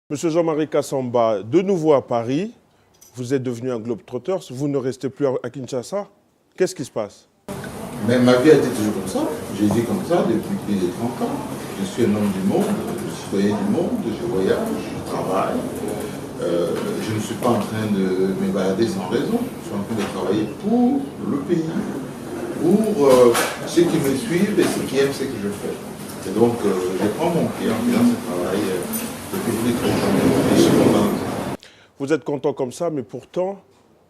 Monsieur Jean-Marie Kassamba, de nouveau à Paris, vous êtes devenu un globe-trotter, vous ne restez plus à Kinshasa. Qu'est-ce qui se passe? Mais ma vie a été toujours comme ça. J'ai dit comme ça depuis plus de 30 ans. Je suis un homme du monde, citoyen du monde, je voyage, je travaille. Je ne suis pas en train de me balader sans raison. Je suis en train de travailler pour le pays, pour ceux qui me suivent et ceux qui aiment ce que je fais. Et donc, je prends mon pied en faisant ce travail depuis plus de 30 ans. Et je suis content. Vous êtes content comme ça, mais pourtant,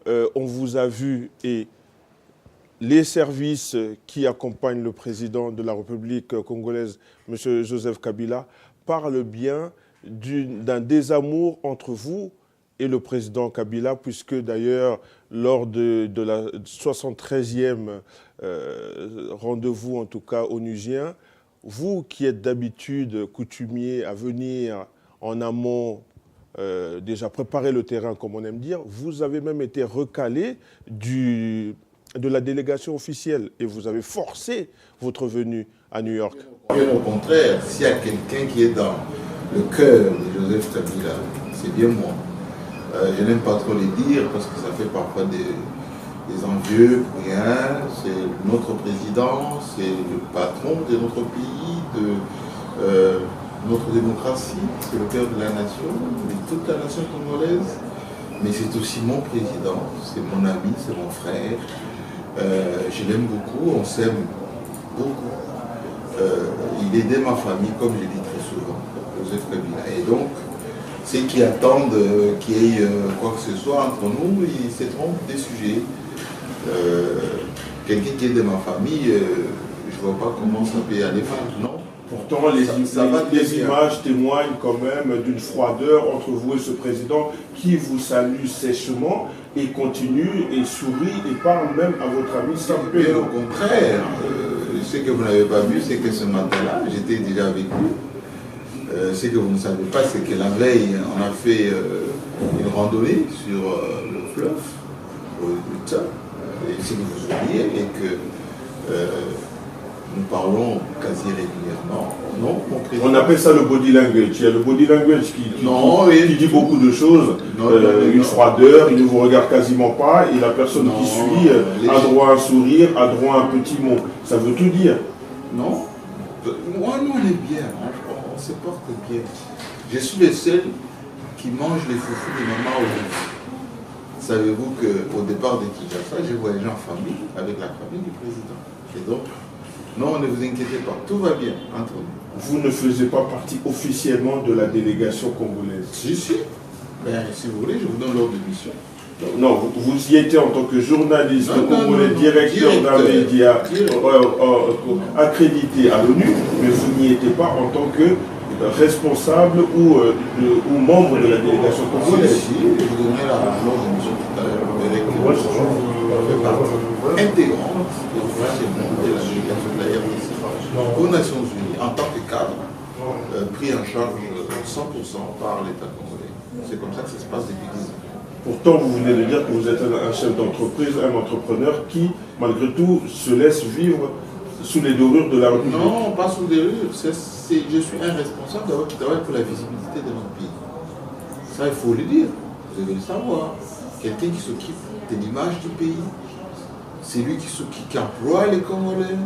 on vous a vu et les services qui accompagnent le président de la République congolaise, M. Joseph Kabila, parlent bien d'un désamour entre vous et le président Kabila, puisque d'ailleurs, lors de la 73e rendez-vous, en tout cas onusien, vous qui êtes d'habitude coutumier à venir en amont, déjà préparer le terrain, comme on aime dire, vous avez même été recalé de la délégation officielle et vous avez forcé votre venue à New York. Bien au contraire, s'il y a quelqu'un qui est dans le cœur de Joseph Kabila, c'est bien moi. Je n'aime pas trop les dire parce que ça fait parfois des envieux pour rien. C'est notre président, c'est le patron de notre pays, de notre démocratie, c'est le cœur de la nation, de toute la nation congolaise. Mais c'est aussi mon président, c'est mon ami, c'est mon frère. Je l'aime beaucoup, on s'aime beaucoup. Il aidait ma famille, comme je dis très souvent, Joseph Kabila. Et donc, ceux qui attendent qu'il y ait quoi que ce soit entre nous, ils se trompent des sujets. Quelqu'un qui est de ma famille, je ne vois pas comment ça peut aller mal, non? Pourtant, les images témoignent quand même d'une froideur entre vous et ce président qui vous salue sèchement et continue et sourit et parle même à votre ami Sampé. Mais au contraire, ce que vous n'avez pas vu, c'est que ce matin-là, j'étais déjà avec lui. Ce que vous ne savez pas, c'est que la veille, on a fait une randonnée sur le fleuve, le Tchad, et ce que vous oubliez, et que nous parlons quasi régulièrement. Non, on appelle ça le body language. Il y a le body language qui dit beaucoup de choses, une froideur, il ne vous regarde quasiment pas, et la personne qui suit a droit à un sourire, a droit à un petit mot. Ça veut tout dire. Non. Moi, nous, on est bien, on se porte bien. Je suis le seul qui mange les foufous de maman aujourd'hui. Savez-vous qu'au départ de Kinshasa, j'ai voyagé en famille avec la famille du président. Et donc, non, ne vous inquiétez pas, tout va bien entre nous. Vous ne faisiez pas partie officiellement de la délégation congolaise? Si. Ben, si vous voulez, je vous donne l'ordre de mission. Non, vous y étiez en tant que journaliste congolais, directeur d'un média accrédité à l'ONU, mais vous n'y étiez pas en tant que responsable ou membre de la délégation congolaise. Si, je vous donnerai l'ordre de mission tout à l'heure. Intégrante et officiellement de la délégation de la RDC aux Nations Unies en tant que cadre, pris en charge 100% par l'État congolais. C'est comme ça que ça se passe depuis 10 ans. Pourtant, vous venez de dire que vous êtes un chef d'entreprise, un entrepreneur qui, malgré tout, se laisse vivre sous les dorures de la République. Non, pas sous les dorures. Je suis un responsable qui travaille pour la visibilité de notre pays. Ça, il faut le dire. Vous devez le savoir. Quelqu'un qui s'occupe de l'image du pays. C'est lui qui emploie les Congolais.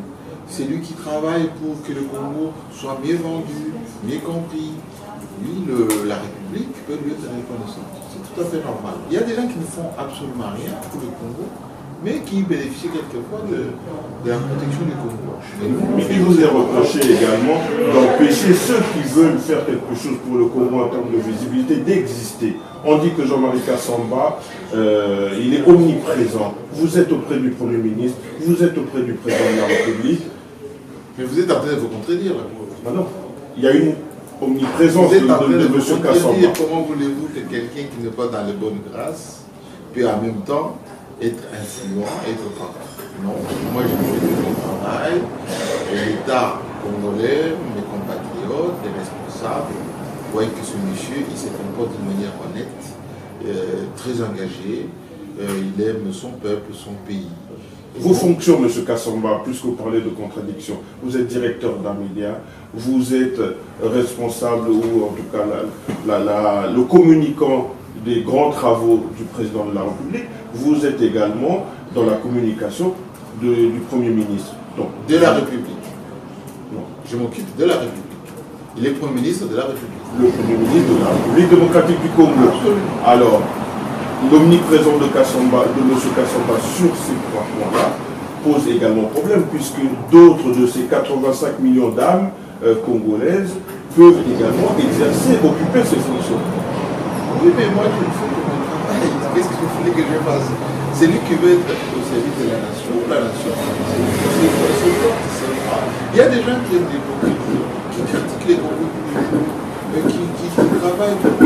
C'est lui qui travaille pour que le Congo soit mieux vendu, mieux compris. Lui, la République peut lui être reconnaissante. C'est tout à fait normal. Il y a des gens qui ne font absolument rien pour le Congo, mais qui bénéficient quelquefois de la protection du Congo. Mais il vous est reproché également d'empêcher ceux qui veulent faire quelque chose pour le Congo en termes de visibilité d'exister. On dit que Jean-Marie Kassamba, il est omniprésent. Vous êtes auprès du Premier ministre, vous êtes auprès du Président de la République. Mais vous êtes en train de vous contredire là. Ah non, il y a une omniprésence de M. Kassamba. Comment voulez-vous que quelqu'un qui n'est pas dans les bonnes grâces peut en même temps être influent, être partout? Non, moi je fais mon travail, l'État congolais, mes compatriotes, les responsables, voient que ce monsieur, il se comporte d'une manière honnête, très engagé, il aime son peuple, son pays. Vos fonctions, M. Kassamba, puisque vous parlez de contradiction, vous êtes directeur d'un média, vous êtes responsable, ou en tout cas le communicant des grands travaux du président de la République, vous êtes également dans la communication du Premier ministre. Donc, de la République. Non. Je m'occupe de la République. Il est Premier ministre de la République. Le Premier ministre de la République démocratique du Congo. Absolument. Alors, l'omniprésence de M. Kassamba sur ces trois points-là pose également problème, puisque d'autres de ces 85 millions d'âmes congolaises peuvent également exercer, occuper ces fonctions. Oui, mais moi, je ne fais que mon travail. Qu'est-ce que vous voulez que je fasse? C'est lui qui veut être au service de la nation. Il y a des gens qui aiment les Congolais, qui critiquent les Congolais, qui travaillent pour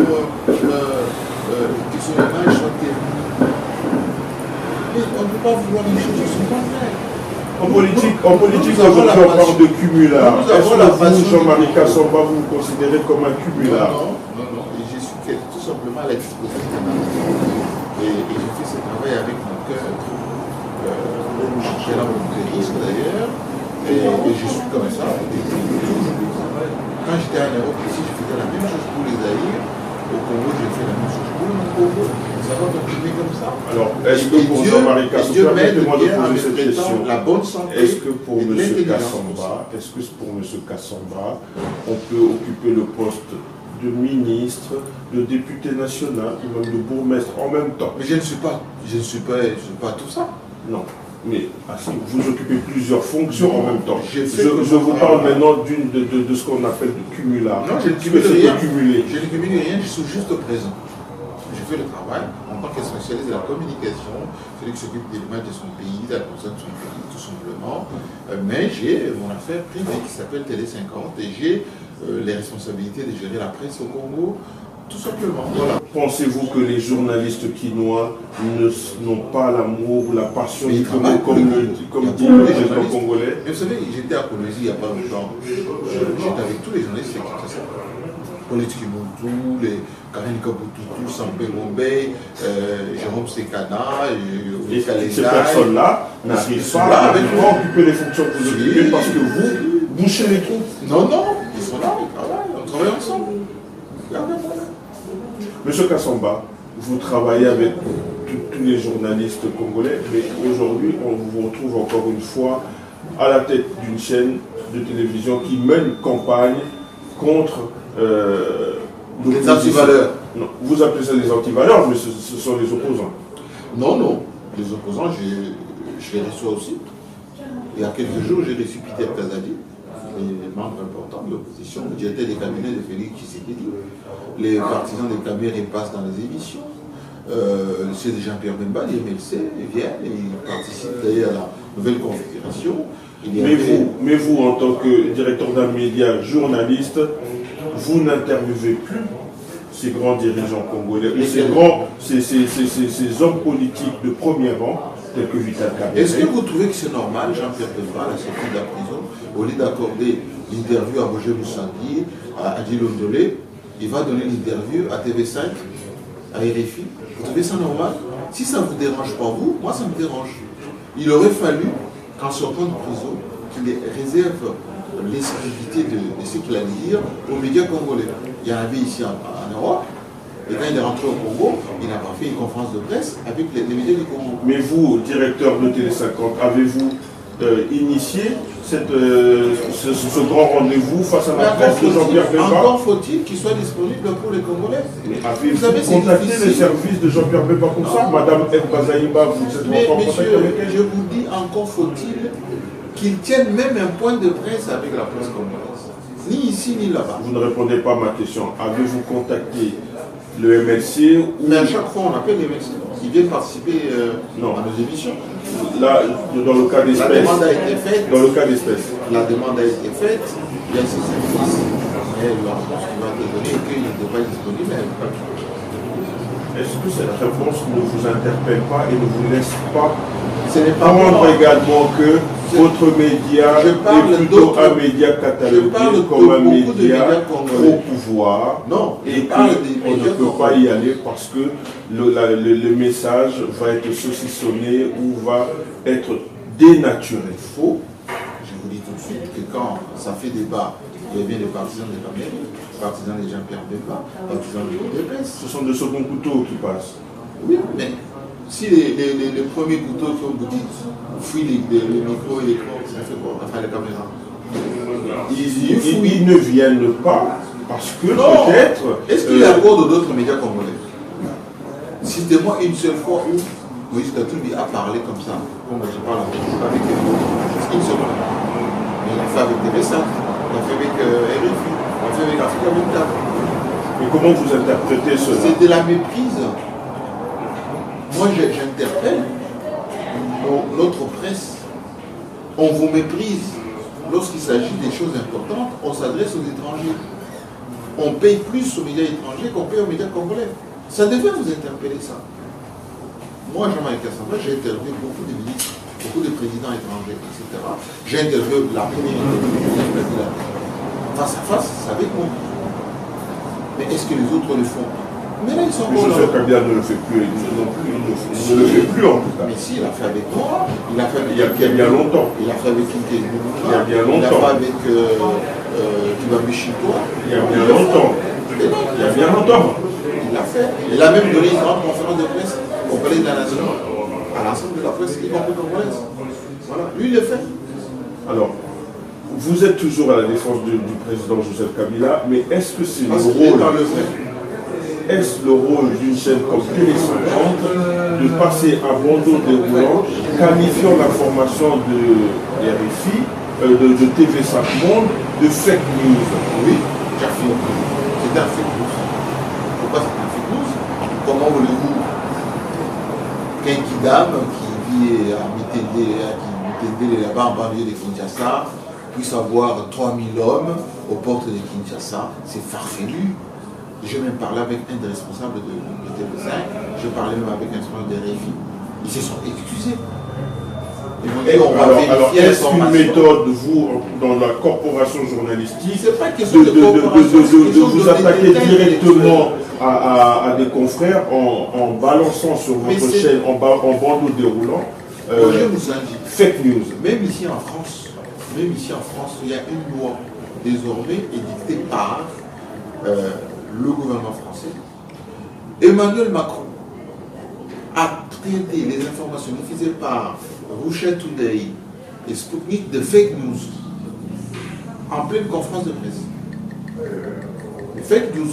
que son image soit terrible. Mais on ne peut pas vouloir les choses qui ne sont pas vraies. En politique, aujourd'hui, on parle de cumulard. Est-ce que vous, Jean-Marie Kassamba, vous vous considérez comme un cumulard? Non. Et je suis tout simplement à la disposition. Et je fais ce travail avec mon cœur. J'ai la risque d'ailleurs. Et je suis comme ça. Quand j'étais en Europe ici, je faisais la même chose pour les Zaïre. Au Congo, j'ai fait la même chose pour le Congo. Ça va continuer comme ça. Alors, est-ce que pour Jean-Marie Kassamba, permettez-moi de poser cette question, la bonne santé, est-ce que pour M. Kassamba, on peut occuper le poste de ministre, de député national, ou même de bourgmestre en même temps? Mais je ne suis pas tout ça. Non. Mais vous occupez plusieurs fonctions en même temps. Je vous parle maintenant de ce qu'on appelle de cumulard. Non, je ne cumule rien. Je ne cumule rien, je suis juste présent. Je fais le travail en tant que spécialiste de la communication, celui qui s'occupe des images de son pays, de la conscience de son pays, tout simplement. Mais j'ai mon affaire privée qui s'appelle Télé 50 et j'ai les responsabilités de gérer la presse au Congo. Tout simplement, voilà. Pensez-vous que les journalistes quinois n'ont pas l'amour ou la passion du Congo comme dit les gens congolais? Mais vous savez, j'étais à Colosie il n'y a pas longtemps. J'étais avec tous les journalistes qui ça. Politique Montou, les Karine Kabututu, Sampé Mombay, Jérôme Sekana, et ces personnes-là n'arrivent pas à occuper les fonctions que vous occupez parce que vous bouchez les trous. Non, ils sont là, ils travaillent, on travaille ensemble. Regardez-moi. Monsieur Kassamba, vous travaillez avec tous les journalistes congolais, mais aujourd'hui, on vous retrouve encore une fois à la tête d'une chaîne de télévision qui mène campagne contre les antivaleurs. Non, vous appelez ça les antivaleurs, mais ce sont les opposants. Non. Les opposants, je les reçois aussi. Il y a quelques jours, j'ai reçu Peter Kazadi, les membres importants de l'opposition. J'étais des cabinets de Félix Tshisekedi. Les partisans des cabinets passent dans les émissions. C'est de Jean-Pierre Bemba, les MLC, ils viennent et ils participent d'ailleurs à la nouvelle configuration. Mais vous, en tant que directeur d'un média, journaliste, vous n'interviewez plus ces grands dirigeants congolais, ces hommes politiques de premier rang, tels que Vital Kamerhe. Est-ce que vous trouvez que c'est normal, Jean-Pierre Bemba, à la sortie de la prison, au lieu d'accorder l'interview à Roger Moussandi, à Adi Londolé, il va donner l'interview à TV5, à RFI? Vous trouvez ça normal? Si ça ne vous dérange pas, vous, moi ça me dérange. Il aurait fallu qu'en sortant de prison, qu'il réserve l'exclusivité de ce qu'il a dit aux médias congolais. Il y en avait ici en Europe, et quand il est rentré au Congo, il n'a pas fait une conférence de presse avec les médias du Congo. Mais vous, directeur de Télé 50, avez-vous initié ce grand rendez-vous face à la presse de Jean-Pierre Bemba? Encore faut-il qu'il soit disponible pour les Congolais. Avez-vous contacté les services de Jean-Pierre Bemba pour ça? Madame Mbazaïmba, vous êtes encore en contact avec elle? Je vous dis, encore faut-il qu'il tienne même un point de presse avec la presse congolaise. Ni ici, ni là-bas. Vous ne répondez pas à ma question. Avez-vous contacté le MLC Mais à chaque fois, on appelle les MLC. Ils viennent participer à nos émissions. Là, dans le cas d'espèce. La demande a été faite. Dans le cas d'espèce. La demande a été faite. Il y a ces services. Mais la réponse qui va te donner est qu'il n'est pas disponible. Est-ce que cette réponse ne vous interpelle pas et ne vous laisse pas pas comprendre également que votre média est plutôt un média catalogué comme un média au pouvoir? Non, et qu'on ne peut pas y aller parce que le message va être saucissonné ou va être dénaturé. Faux. Je vous dis tout de suite que quand ça fait débat, il y a bien les partisans de Kamel, les partisans de Jean-Pierre Bemba, les partisans de l'UDPS. Ce sont de seconds couteaux qui passent. Oui, mais si les premiers couteaux, comme vous dites, fouillent les micros et l'écran, ça fait quoi? Enfin, les caméras. Ils ne viennent pas parce que peut-être... Est-ce qu'il accorde d'autres médias congolais? Citez-moi une seule fois où Moïse Katoubi a parlé comme ça, comme je parle avec une seule fois. Il l'a fait avec TV5, il l'a fait avec RFI, il l'a fait avec Africa 24. Mais comment vous interprétez cela? C'est de la méprise. Moi, j'interpelle notre presse. On vous méprise. Lorsqu'il s'agit des choses importantes, on s'adresse aux étrangers. On paye plus aux médias étrangers qu'on paye aux médias congolais. Ça devait vous interpeller, ça. Moi, Jean-Marie Kassamba, j'ai interviewé beaucoup de ministres, beaucoup de présidents étrangers, etc. J'ai interviewé la première interview, face à face, c'est avec moi. Mais est-ce que les autres le font? Mais là, ils sont encore là. Joseph Kabila ne le fait plus, non plus, il ne le fait plus en tout cas. Mais si, il a fait avec moi, il a fait avec... Il y a bien longtemps. Il a fait avec Kinké. Il y a bien longtemps. Il a fait avec Kibambi-Chitoa. Il y a bien longtemps. Il y a bien longtemps. Il l'a fait. Il a même donné une grande conférence de presse au Palais de la Nation, à l'ensemble de la presse, y compris congolaise. Voilà, lui, il le fait. Alors, vous êtes toujours à la défense du président Joseph Kabila, mais est-ce que c'est le rôle... Est-ce le rôle d'une chaîne comme Télé 50 de passer à bandeau déroulant, qualifiant l'information de RFI, de TV5 Monde, de fake news? Oui, j'affirme. C'est un fake news. Pourquoi c'est un fake news? Comment voulez-vous qu'un Kidam qui vit à Mitendé, là-bas en banlieue de Kinshasa, puisse avoir 3000 hommes aux portes de Kinshasa? C'est farfelu. Je même parlé avec un des responsables de TV5, je parlais même avec un responsable de RFI. Ils se sont excusés. Ils m'ont dit, on va vérifier est-ce qu'une méthode, vous, dans la corporation journalistique, de vous attaquer directement à des confrères en balançant sur votre chaîne, en bandeau déroulant, je vous indique, fake news? Même ici en France, il y a une loi désormais édictée par le gouvernement français. Emmanuel Macron a traité les informations diffusées par Russia Today et Sputnik de fake news en pleine conférence de presse. Fake news.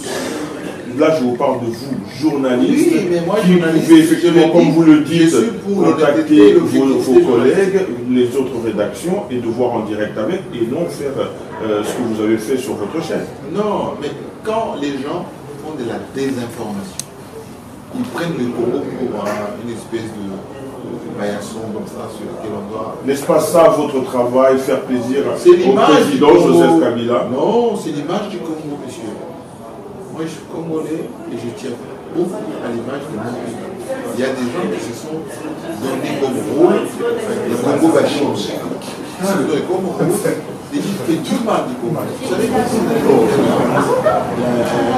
Là, je vous parle de vous, journaliste, oui, mais moi, qui pouvez effectivement, comme vous le dites, contacter vos collègues, les autres rédactions et de voir en direct avec et non faire ce que vous avez fait sur votre chaîne. Non, mais quand les gens font de la désinformation, ils prennent le Congo pour une espèce de paillasson comme ça sur lequel on doit... N'est-ce pas ça votre travail, faire plaisir au président Joseph Kabila? Non, c'est l'image du Congo, monsieur. Moi, je suis congolais et je tiens beaucoup à l'image de mon pays. Il y a des gens qui se sont donnés comme rôle le Congo bashing. Ils se donnent comme rôle de dire que du mal du Congo. Vous savez que c'est un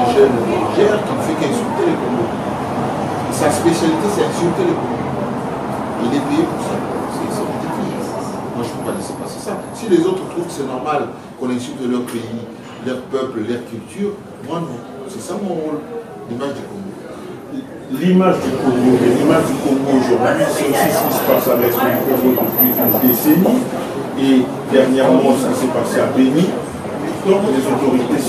jeune Niger qui ne fait qu'insulter le Congo. Sa spécialité, c'est insulter le Congo. Il est payé pour ça. C'est ridicule. Moi, je ne peux pas laisser passer ça. Si les autres trouvent que c'est normal qu'on insulte leur pays, leur peuple, leur culture, moi non. C'est ça mon rôle, l'image du Congo. L'image du Congo, mais l'image du Congo aujourd'hui, c'est aussi ce qui se passe avec le Congo depuis une décennie. Et dernièrement, ce qui s'est passé à Béni, donc les autorités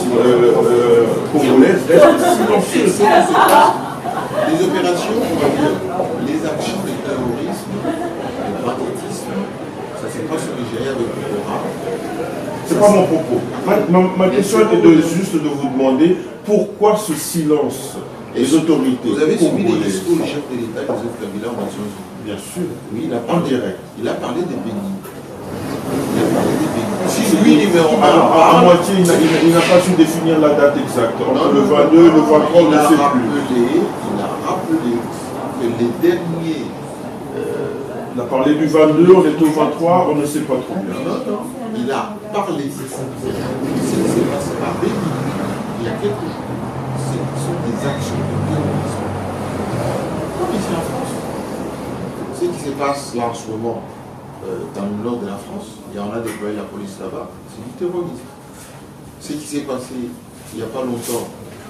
congolaises restent silencieuses. Les opérations, on va dire, les actions de terrorisme, de banditisme, ça se passe au Nigeria avec le Boko. Ce n'est pas mon propos. Ma question est juste de vous demander pourquoi ce silence des autorités. Vous avez suivi les discours du chef de l'État, Joseph Kabila, en Nations Unies? Bien sûr. Oui, il a en direct. Il a parlé des Bénin. Si lui, numéro 1. À moitié, il n'a pas su définir la date exacte. Entre le 22 et le 23, on ne sait plus. Il a rappelé que les derniers. Il a parlé du 22, on est au 23, on ne sait pas trop bien. Non. Il a parlé, c'est ça. C'est passé par Béni. Il y a quelques jours. Ce sont des actions de terrorisme. Comme ici en France. Ce qui se passe là en ce moment, dans le nord de la France, et on a déployé la police là-bas, c'est du terrorisme. Ce qui s'est passé il n'y a pas longtemps,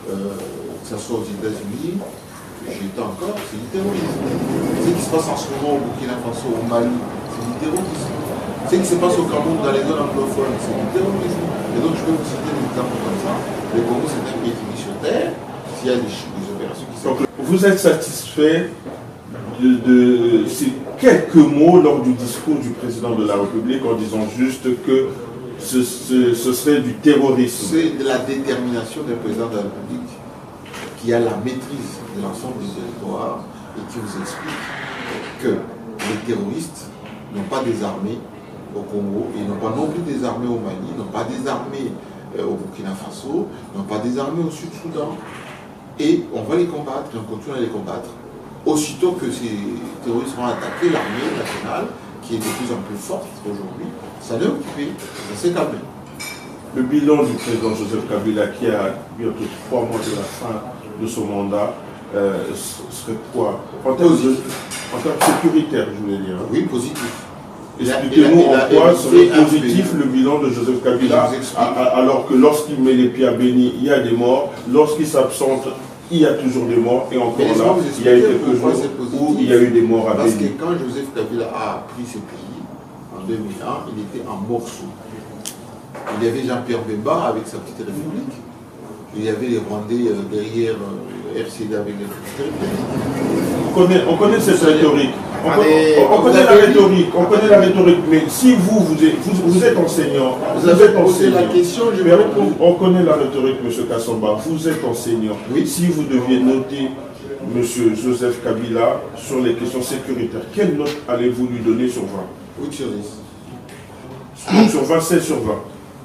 que ce soit aux États-Unis, j'étais encore, c'est du terrorisme. Ce qui se passe en ce moment au Burkina Faso, au Mali, c'est du terrorisme. Ce qui se passe au Cameroun, dans les zones anglophones, c'est du terrorisme. Et donc je peux vous citer des exemples comme ça. Le Congo, c'est un pays qui vit sur terre. S'il y a des opérations qui sont... Vous êtes satisfait de ces quelques mots lors du discours du président de la République en disant juste que ce serait du terrorisme? C'est de la détermination du président de la République qui a la maîtrise de l'ensemble du territoire et qui vous explique que les terroristes n'ont pas des armées au Congo, ils n'ont pas non plus des armées au Mali, n'ont pas des armées au Burkina Faso, n'ont pas des armées au Sud-Soudan. Et on va les combattre, et on continue à les combattre. Aussitôt que ces terroristes vont attaquer l'armée nationale, qui est de plus en plus forte aujourd'hui, ça l'est occupé, ça s'est calmé. Le bilan du président Joseph Kabila, qui a bientôt 3 mois de la fin de son mandat, serait quoi? En termes sécuritaire, je voulais dire. Oui, positif. Expliquez-nous en quoi serait positif le bilan de Joseph Kabila, alors que lorsqu'il met les pieds à Béni, il y a des morts, lorsqu'il s'absente, il y a toujours des morts, et encore là, il y a eu quelques jours où il y a eu des morts à Béni. Parce que quand Joseph Kabila a pris ce pays, en 2001, il était en morceaux. Il y avait Jean-Pierre Bemba avec sa petite république, il y avait les Rwandais derrière RCD avec les républiques. On connaît cette rhétorique. On connaît la rhétorique, mais si vous êtes enseignant, vous avez posé la question, je vais répondre. On connaît la rhétorique, M. Kassamba, vous êtes enseignant. Oui. Si vous deviez noter M. Joseph Kabila sur les questions sécuritaires, quelle note allez-vous lui donner sur 20? 8 sur 10. Sur 20, 16 sur 20.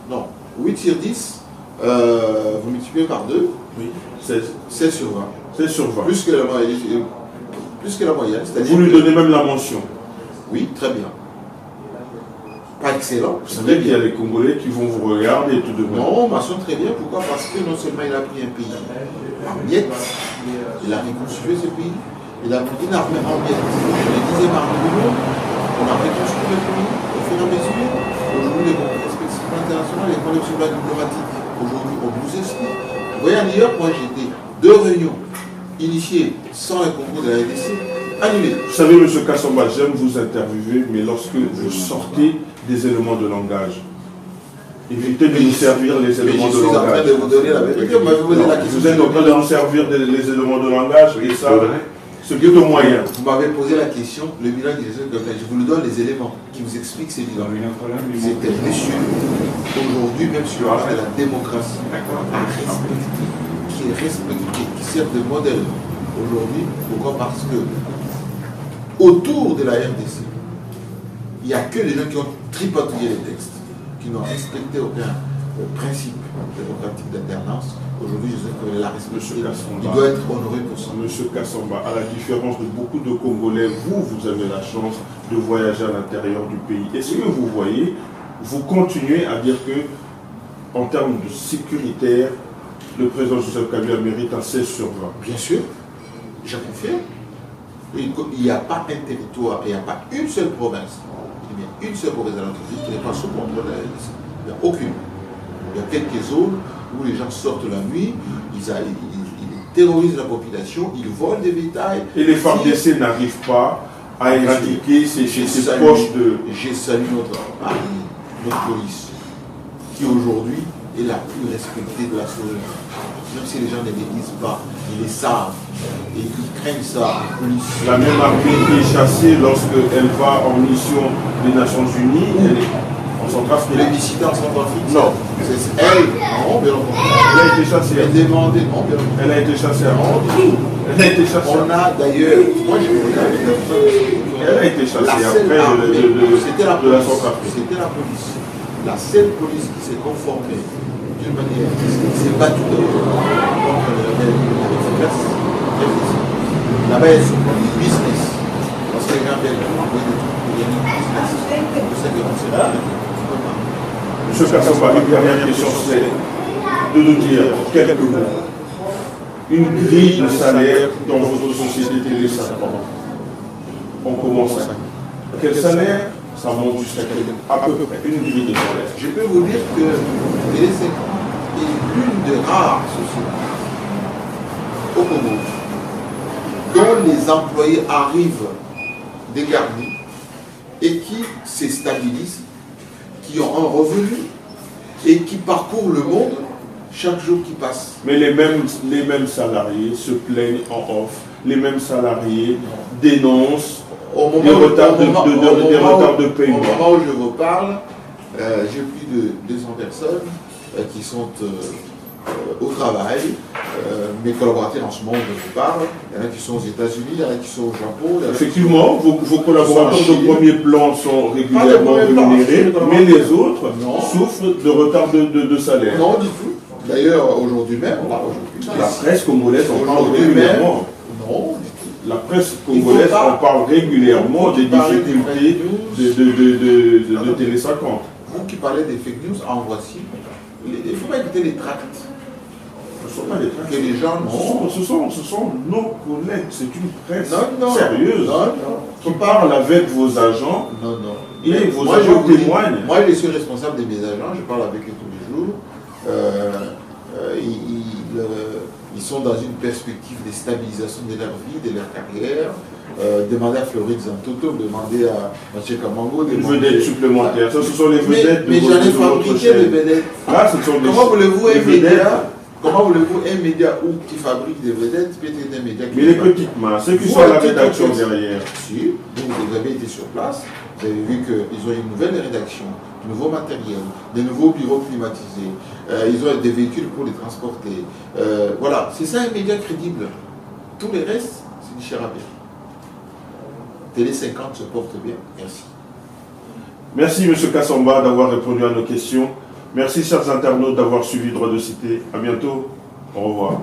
Non, 8 sur 10, vous multipliez par 2. Oui, 16. 16 sur 20. 16 sur 20. Plus que la moyenne. Vous lui donnez même la mention. Oui, très bien. Pas excellent. Vous savez qu'il y a les Congolais qui vont vous regarder tout de même. Non, mention très bien. Pourquoi? Parce que non seulement il a pris un pays en miettes, il a reconstruit ce pays, il a pris une armée en miettes. Le 10e armée du monde, on a reconstruit le pays au fur et à mesure. Aujourd'hui, les perspectives internationales, les problèmes sur la diplomatique, aujourd'hui, on vous explique. Vous voyez, à New York, moi j'étais 2 réunions initiées sans le concours de la RDC, annulées. Vous savez, M. Kassamba, j'aime vous interviewer, mais lorsque vous sortez des éléments de langage, évitez de nous servir les éléments de langage. Je suis en train de vous donner la vérité. Vous êtes en train de nous servir les éléments de langage, et ça, c'est plutôt moyen. Vous m'avez posé la question, le bilan du Joseph Kabila, je vous le donne les éléments qui vous expliquent ces bilans. C'est un monsieur, aujourd'hui, même sur le plan de la démocratie, qui est respecté, qui sert de modèle aujourd'hui. Pourquoi? Parce que autour de la RDC, il n'y a que les gens qui ont tripatouillé les textes, qui n'ont respecté aucun principe démocratique d'alternance. Aujourd'hui, Joseph Kabila l'a respecté. Il doit être honoré pour ça. Monsieur Kassamba, à la différence de beaucoup de Congolais, vous avez la chance de voyager à l'intérieur du pays. Est-ce que vous voyez, vous continuez à dire que, en termes de sécuritaire, le président Joseph Kabila mérite un 16 sur 20? Bien sûr, je confirme. Il n'y a pas un territoire, il n'y a pas une seule province, il y a une seule province de la République qui n'est pas sous contrôle de la RDC. Il n'y a aucune. Il y a quelques zones où les gens sortent la nuit, ils terrorisent la population, ils volent des bétails. Et les FARDC n'arrivent pas à éradiquer ces proches de... J'ai salué notre armée, notre police, qui aujourd'hui est la plus respectée de la société. Même si les gens ne les disent pas, ils les savent et ils craignent ça. La même armée qui est chassée lorsqu'elle va en mission des Nations Unies, elle est en Centrafrique. Les dissidents en Centrafrique? Non. C'est elle. Non, bien elle a été chassée. Elle a été chassée avant. Elle a été chassée. On a d'ailleurs, moi je elle a été chassée après de la Centrafrique. C'était la police. La seule police qui s'est conformée d'une manière qui s'est battue contre le rebelle efficace. Là-bas, ils sont du business. Parce que les gens viennent envoyer des trucs pour gagner du business. C'est ça qu'on sait pas. M. Kassamba, une dernière question, c'est de nous dire quelques mots. Une grille de salaire dans votre société télé 5 ans. On commence. Quel salaire Ça monte jusqu'à à peu près une grille de salaire. Je peux vous dire que Télé 50 est l'une des rares sociétés au Congo dont les employés arrivent dégarnis et qui se stabilisent, qui ont un revenu et qui parcourent le monde chaque jour qui passe. Mais les mêmes salariés se plaignent en off, les mêmes salariés dénoncent des retards de paiement. Au moment où je vous parle, j'ai plus de 200 personnes qui sont au travail. Mes collaborateurs en ce moment, je vous parle, il y en a qui sont aux États-Unis, il y en a qui sont au Japon. Effectivement, vos collaborateurs de premier plan sont régulièrement rémunérés, mais les autres souffrent de retard de salaire. Non, du tout. D'ailleurs, aujourd'hui même, la presse congolaise en parle régulièrement. Non, du tout. La presse congolaise en parle régulièrement des difficultés de Télé 50. Vous qui parlez des fake news, en voici. Il ne faut pas écouter les tracts. Ce ne sont pas des tracts. Que les gens ce sont nos collègues. C'est une presse non, sérieuse qui parle avec vos agents. Non. Et vos agents témoignent. Moi, je suis responsable de mes agents. Je parle avec eux tous les jours. Ils sont dans une perspective de stabilisation de leur vie, de leur carrière. Demandez à Floride Zantoto, demandez à M. Kamango. Une vedette supplémentaire. Ça, ce sont les vedettes mais j'en ai fabriqué des vedettes. Là, ce sont Comment voulez-vous un média qui fabrique des vedettes peut être un média qui... Mais les petites mains, ceux qui sont à la rédaction derrière. Si, vous avez été sur place, vous avez vu qu'ils ont une nouvelle rédaction, de nouveaux matériels, des nouveaux bureaux climatisés, ils ont des véhicules pour les transporter. Voilà, c'est ça un média crédible. Tout le reste, c'est du charabia. Télé 50 se porte bien. Merci. Merci M. Kassamba d'avoir répondu à nos questions. Merci chers internautes d'avoir suivi Droit de Cité. À bientôt. Au revoir.